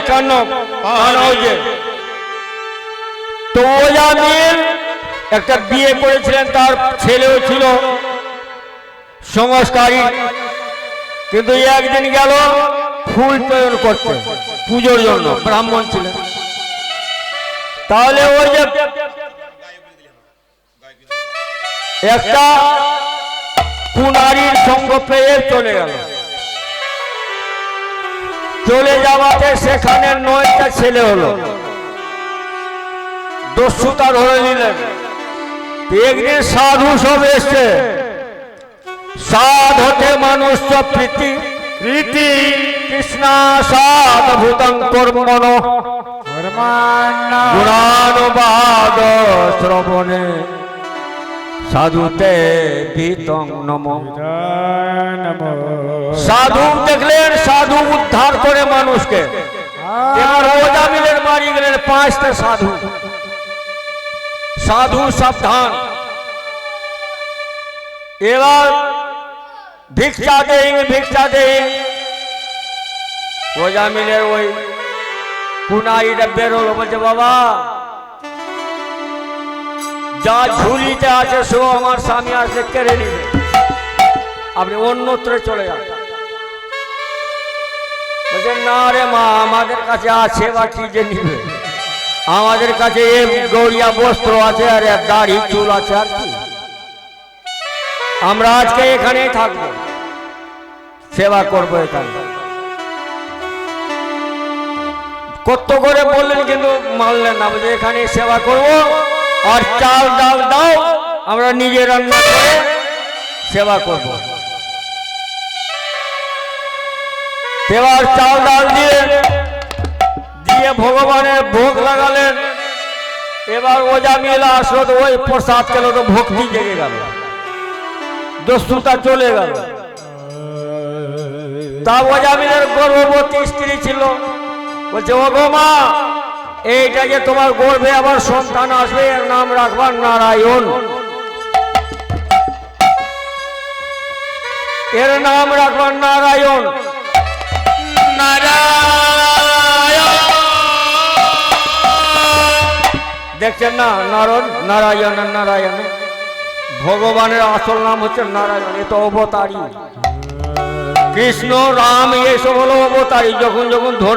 51 তো ওজামিল একটা বিয়ে করেছিলেন, তার ছেলেও ছিল সংস্কারী, কিন্তু একদিন গেল ফুল চয়ন করতে পুজোর জন্য, ব্রাহ্মণ ছিলেন। তাহলে ওই যে একটা কুনারীর সঙ্গ পেয়ে চলে গেল, চলে যাওয়াতে সেখানে 9টা ছেলে হলো, দস্যুতা ধরে নিলেন। একদিন সাধু সব এসছে, সাধ হতে মানুষ প্রীতি প্রীতি কৃষ্ণা সাধ ভূতং কর্মণ গুণানুবাদ শ্রবণে সাধুতে ভীতং নমঃ। সাধু দেখলেন, সাধু উদ্ধার করে মানুষকে। এবার ওজামিলের বাড়ি গেলেন 5টা সাধু, সাধু সাবধান। এবার ভিক্ষা দেই ভিক্ষা দেই, ওজামিলের ওই কুনাইটা বেরোলো, বলছে বাবা যা ঝুলিতে আছে সো আমার স্বামী আসলে কেড়ে নিবে, আপনি অন্যত্র চলে যান। বলছে না রে মা, আমাদের কাছে আছে বা কি যে নিবে, আমাদের কাছে গৌরিয়া বস্ত্র আছে আর দাড়ি চুল আছে, আর কি, আমরা আজকে এখানেই থাকবো, সেবা করবো এখানে। কত করে বললেন কিন্তু মানলেন না, বলছে এখানে সেবা করবো, আর চাল ডাল দাও, আমরা নিজে রান্না করে সেবা করব। এবার চাল ডাল দিয়ে ভগবানের ভোগ লাগালেন। এবার ওজামিল আসলো, তো ওই প্রসাদ খেলো, তো ভক্তি জেগে গেল, দস্যুতা চলে গেল। তা ওজামিলের গর্ভবতী স্ত্রী ছিল, বলছে ও গো মা, এইটা যে তোমার গর্ভে আবার সন্তান আসবে, এর নাম রাখবার নারায়ণ, এর নাম রাখবার নারায়ণ। দেখছেন না, নারায়ণ নারায়ণ, ভগবানের আসল নাম হচ্ছে নারায়ণ, এ তো অবতারী। কৃষ্ণ রাম এইসব হলো অবতারী, যখন যখন ধরবে